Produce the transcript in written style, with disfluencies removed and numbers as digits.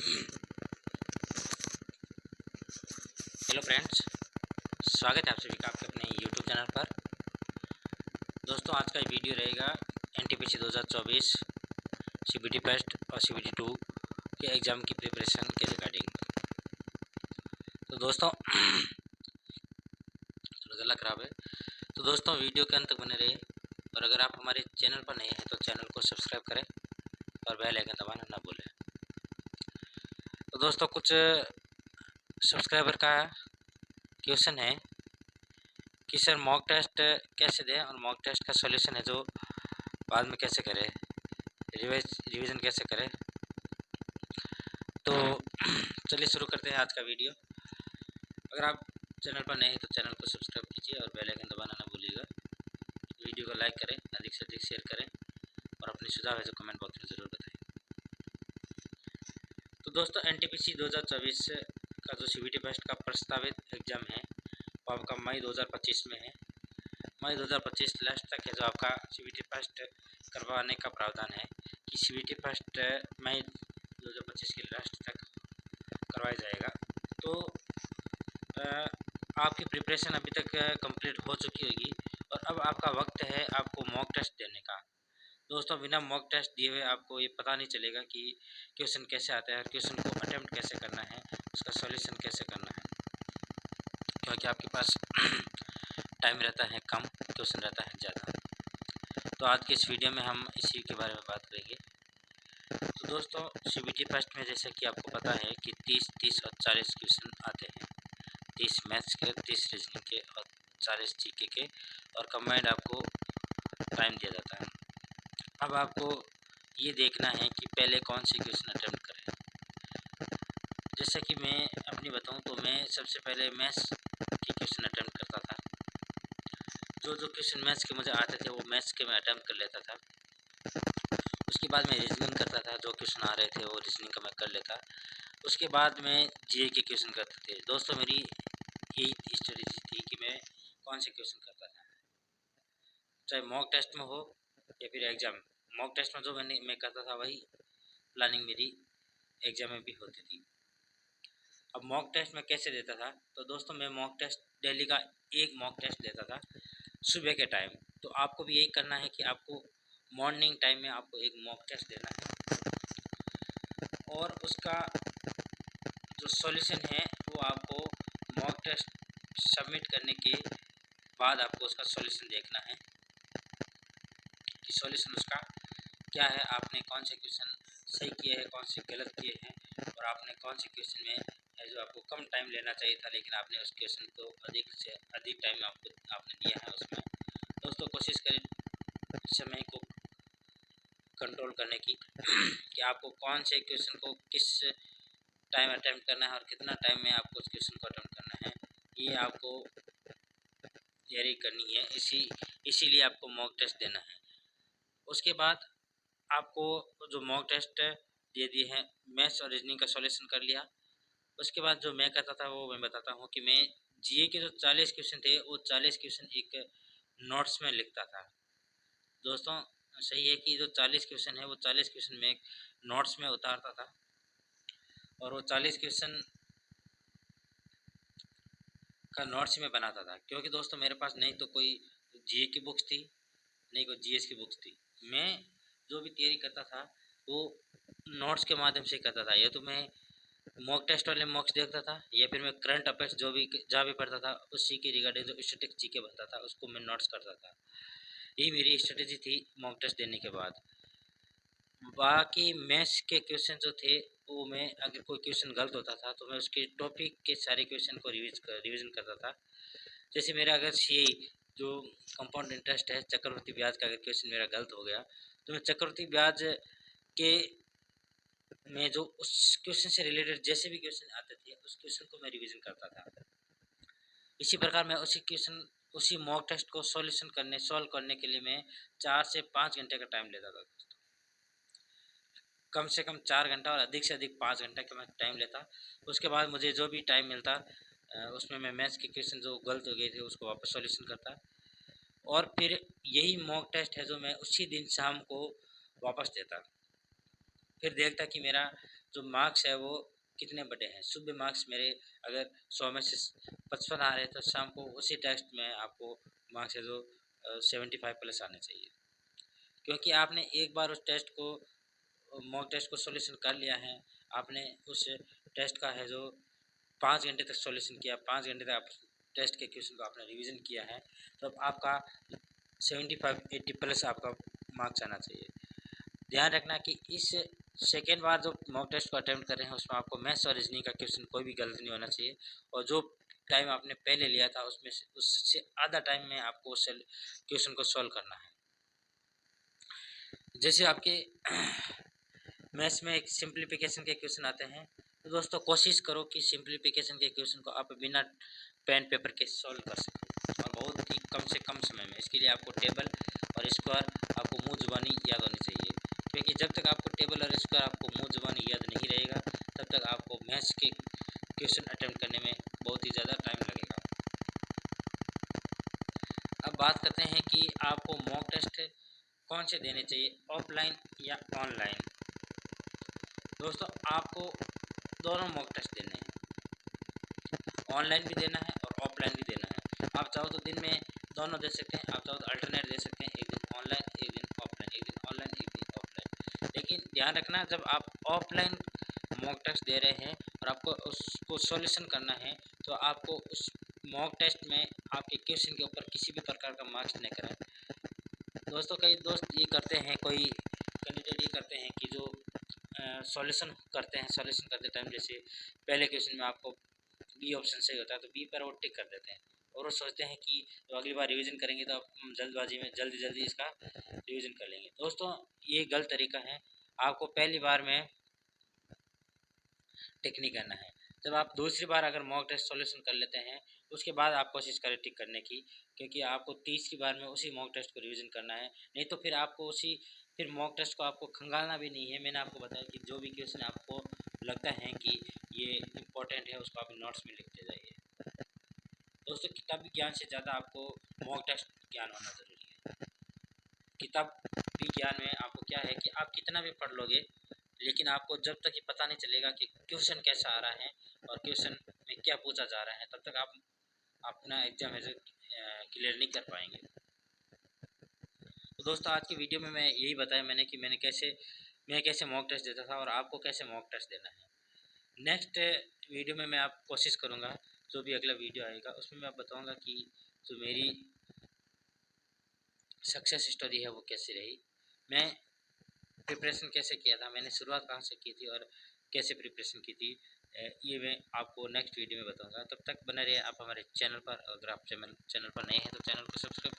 Hello friends, स्वागत है आप सभी का आपके अपने यूट्यूब चैनल पर। दोस्तों, आज का वीडियो रहेगा एनटीपीसी 2024 सीबीटी फर्स्ट और सीबीटी 2 के एग्ज़ाम की प्रिपरेशन के रिगार्डिंग। तो दोस्तों थोड़ा गला ख़राब है, तो दोस्तों वीडियो के अंत तक बने रहिए। और अगर आप हमारे चैनल पर नए हैं तो चैनल को सब्सक्राइब करें और बेल आइकन दबाना ना भूलें। तो दोस्तों, कुछ सब्सक्राइबर का क्वेश्चन है कि सर मॉक टेस्ट कैसे दें और मॉक टेस्ट का सॉल्यूशन है जो बाद में कैसे करें, रिवीजन कैसे करें। तो चलिए शुरू करते हैं आज का वीडियो। अगर आप चैनल पर नए हैं तो चैनल को सब्सक्राइब कीजिए और बेल आइकन दबाना ना भूलिएगा। वीडियो को लाइक करें, अधिक से अधिक शेयर करें और अपने सुझाव है जो कमेंट बॉक्स में ज़रूर बताएं। तो दोस्तों, एनटीपीसी 2024 का जो सीबीटी फर्स्ट का प्रस्तावित एग्ज़ाम है वो आपका मई 2025 में है। मई 2025 लास्ट तक है जो आपका सीबीटी फर्स्ट करवाने का प्रावधान है कि सीबीटी फर्स्ट मई 2025 के लास्ट तक करवाया जाएगा। तो आपकी प्रिपरेशन अभी तक कंप्लीट हो चुकी होगी और अब आपका वक्त है आपको मॉक टेस्ट देने का। दोस्तों, बिना मॉक टेस्ट दिए हुए आपको ये पता नहीं चलेगा कि क्वेश्चन कैसे आता है और क्वेश्चन को अटेम्प्ट कैसे करना है, उसका सॉल्यूशन कैसे करना है, क्योंकि आपके पास टाइम रहता है कम, क्वेश्चन रहता है ज़्यादा। तो आज के इस वीडियो में हम इसी के बारे में बात करेंगे। तो दोस्तों, सीबीटी फर्स्ट में जैसे कि आपको पता है कि 30 और 40 क्वेश्चन आते हैं। 30 मैथ्स के, 30 रीजनिंग के और 40 जीके के, और कंबाइंड आपको टाइम दिया जाता है। अब आपको ये देखना है कि पहले कौन सी क्वेश्चन अटेम्प्ट करें। जैसे कि मैं अपनी बताऊं तो मैं सबसे पहले मैथ्स के क्वेश्चन अटेम्प्ट करता था। जो क्वेश्चन मैथ्स के मुझे आते थे वो मैथ्स के मैं अटेम्प्ट कर लेता था। उसके बाद मैं रीजनिंग करता था, जो क्वेश्चन आ रहे थे वो रीजनिंग का मैं कर लेता। उसके बाद मैं जीए के क्वेश्चन करते थे। दोस्तों, मेरी यही स्ट्रेटेजी थी कि मैं कौन से क्वेश्चन करता था, चाहे मॉक टेस्ट में हो या फिर एग्ज़ाम। मॉक टेस्ट में जो मैं करता था वही प्लानिंग मेरी एग्ज़ाम में भी होती थी। अब मॉक टेस्ट मैं कैसे देता था, तो दोस्तों मैं मॉक टेस्ट डेली का एक मॉक टेस्ट देता था सुबह के टाइम। तो आपको भी यही करना है कि आपको मॉर्निंग टाइम में आपको एक मॉक टेस्ट देना है और उसका जो सॉल्यूशन है वो आपको मॉक टेस्ट सबमिट करने के बाद आपको उसका सॉल्यूशन देखना है कि सॉल्यूशन उसका क्या है, आपने कौन से क्वेश्चन सही किए हैं, कौन से गलत किए हैं, और आपने कौन से क्वेश्चन में है जो आपको कम टाइम लेना चाहिए था लेकिन आपने उस क्वेश्चन को अधिक से अधिक टाइम आपने दिया है उसमें। दोस्तों, कोशिश करें समय को कंट्रोल करने की कि आपको कौन से क्वेश्चन को किस टाइम अटेम्प्ट करना है और कितना टाइम में आपको उस क्वेश्चन को अटेम्प्ट करना है, ये आपको तैयारी करनी है। इसीलिए आपको मॉक टेस्ट देना है। उसके बाद आपको जो मॉक टेस्ट दे दिए हैं, मैथ्स और रीजनिंग का सॉल्यूशन कर लिया। उसके बाद जो मैं करता था वो मैं बताता हूँ कि मैं जीए के जो 40 क्वेश्चन थे वो 40 क्वेश्चन एक नोट्स में लिखता था। दोस्तों, सही है कि जो 40 क्वेश्चन है वो 40 क्वेश्चन में एक नोट्स में उतारता था और वो 40 क्वेश्चन का नोट्स में बनाता था, क्योंकि दोस्तों मेरे पास नहीं तो कोई जीए की बुक्स थी, नहीं कोई जीएस की बुक्स थी। मैं जो भी तैयारी करता था वो नोट्स के माध्यम से करता था। या तो मैं मॉक टेस्ट वाले मॉक्स देखता था या फिर मैं करंट अफेयर्स जो भी जहाँ भी पढ़ता था उसी के रिगार्डिंग जो स्टैटिक जीके बनता था उसको मैं नोट्स करता था। यही मेरी स्ट्रेटेजी थी मॉक टेस्ट देने के बाद। बाकी मैथ्स के क्वेश्चन जो थे वो मैं अगर कोई क्वेश्चन गलत होता था तो मैं उसके टॉपिक के सारे क्वेश्चन को रिवीजन करता था। जैसे मेरा अगर सी जो कंपाउंड इंटरेस्ट है, चक्रवृद्धि ब्याज का अगर क्वेश्चन मेरा गलत हो गया तो मैं चक्रवृद्धि ब्याज के में जो उस क्वेश्चन से रिलेटेड जैसे भी क्वेश्चन आते थे उस क्वेश्चन को मैं रिवीजन करता था। इसी प्रकार मैं उसी मॉक टेस्ट को सॉल्व करने के लिए मैं 4 से 5 घंटे का टाइम लेता था। कम से कम 4 घंटा और अधिक से अधिक 5 घंटे का मैं टाइम लेता। उसके बाद मुझे जो भी टाइम मिलता उसमें मैं मैथ्स के क्वेश्चन जो गलत हो गए थे उसको वापस सॉल्यूशन करता और फिर यही मॉक टेस्ट है जो मैं उसी दिन शाम को वापस देता। फिर देखता कि मेरा जो मार्क्स है वो कितने बड़े हैं। शुभ मार्क्स मेरे अगर 100 में से 55 आ रहे हैं तो शाम को उसी टेस्ट में आपको मार्क्स है जो 75 प्लस आने चाहिए, क्योंकि आपने एक बार उस टेस्ट को मॉक टेस्ट को सॉल्यूशन कर लिया है। आपने उस टेस्ट का है जो 5 घंटे तक सॉल्यूशन किया, 5 घंटे तक आप टेस्ट के क्वेश्चन को आपने रिवीजन किया है, तो अब आपका 75-80 प्लस आपका मार्क्स आना चाहिए। ध्यान रखना कि इस सेकेंड बार जो मॉक टेस्ट को अटेम्प्ट कर रहे हैं उसमें आपको मैथ्स और रीजनिंग का क्वेश्चन कोई भी गलत नहीं होना चाहिए, और जो टाइम आपने पहले लिया था उसमें से उससे आधा टाइम में आपको उस क्वेश्चन को सॉल्व करना है। जैसे आपके मैथ्स में एक सिंप्लीफिकेशन के क्वेश्चन आते हैं, तो दोस्तों कोशिश करो कि सिंप्लीफिकेशन के क्वेश्चन को आप बिना पेन पेपर के सॉल्व कर सकें और बहुत ही कम से कम समय में। इसके लिए आपको टेबल और स्क्वायर आपको मुँह जुबानी याद होनी चाहिए, क्योंकि जब तक आपको टेबल और स्क्वायर आपको मुँह जुबानी याद नहीं रहेगा तब तक आपको मैथ्स के क्वेश्चन अटेम्प्ट करने में बहुत ही ज़्यादा टाइम लगेगा। अब बात करते हैं कि आपको मॉक टेस्ट कौन से देने चाहिए, ऑफलाइन या ऑनलाइन। दोस्तों आपको दोनों मॉक टेस्ट देने हैं, ऑनलाइन भी देना है और ऑफलाइन भी देना है। आप चाहो तो दिन में दोनों दे सकते हैं, आप चाहो तो अल्टरनेट दे सकते हैं, एक दिन ऑनलाइन एक दिन ऑफलाइन, एक दिन ऑनलाइन एक दिन ऑफलाइन। लेकिन ध्यान रखना, जब आप ऑफलाइन मॉक टेस्ट दे रहे हैं और आपको उसको सॉल्यूशन करना है तो आपको उस मॉक टेस्ट में आपके क्वेश्चन के ऊपर किसी भी प्रकार का मार्क्स नहीं कराएं। दोस्तों कई दोस्त ये करते हैं, कोई कैंडिडेट ये करते हैं कि जो सॉल्यूशन करते हैं, सॉल्यूशन करते टाइम जैसे पहले क्वेश्चन में आपको बी ऑप्शन सही होता है तो बी पर वो टिक कर देते हैं और वो सोचते हैं कि तो अगली बार रिवीजन करेंगे तो हम जल्दबाजी में जल्दी जल्दी इसका रिवीजन कर लेंगे। दोस्तों ये गलत तरीका है, आपको पहली बार में टिक नहीं करना है। जब आप दूसरी बार अगर मॉक टेस्ट सॉल्यूशन कर लेते हैं उसके बाद आप कोशिश करें टिक करने की, क्योंकि आपको तीसरी बार में उसी मॉक टेस्ट को रिवीजन करना है, नहीं तो फिर आपको उसी फिर मॉक टेस्ट को आपको खंगालना भी नहीं है। मैंने आपको बताया कि जो भी क्वेश्चन आपको लगता है कि ये इम्पोर्टेंट है उसको आप नोट्स में लिखते जाइए। दोस्तों किताबी ज्ञान से ज़्यादा आपको मॉक टेस्ट ज्ञान होना ज़रूरी है। किताबी ज्ञान में आपको क्या है कि आप कितना भी पढ़ लोगे लेकिन आपको जब तक ये पता नहीं चलेगा कि क्वेश्चन कैसा आ रहा है और क्वेश्चन में क्या पूछा जा रहा है तब तक आप अपना एग्जाम ऐसे क्लियर नहीं कर पाएंगे। तो दोस्तों आज की वीडियो में मैं यही बताया मैंने कि मैं कैसे मॉक टेस्ट देता था और आपको कैसे मॉक टेस्ट देना है। नेक्स्ट वीडियो में मैं आप कोशिश करूँगा, जो भी अगला वीडियो आएगा उसमें मैं बताऊँगा कि जो मेरी सक्सेस स्टोरी है वो कैसी रही, मैं प्रिपरेशन कैसे किया था, मैंने शुरुआत कहाँ से की थी और कैसे प्रिपरेशन की थी, ये मैं आपको नेक्स्ट वीडियो में बताऊंगा। तब तक बने रहिए आप हमारे चैनल पर। अगर आप चैनल पर नए हैं तो चैनल को सब्सक्राइब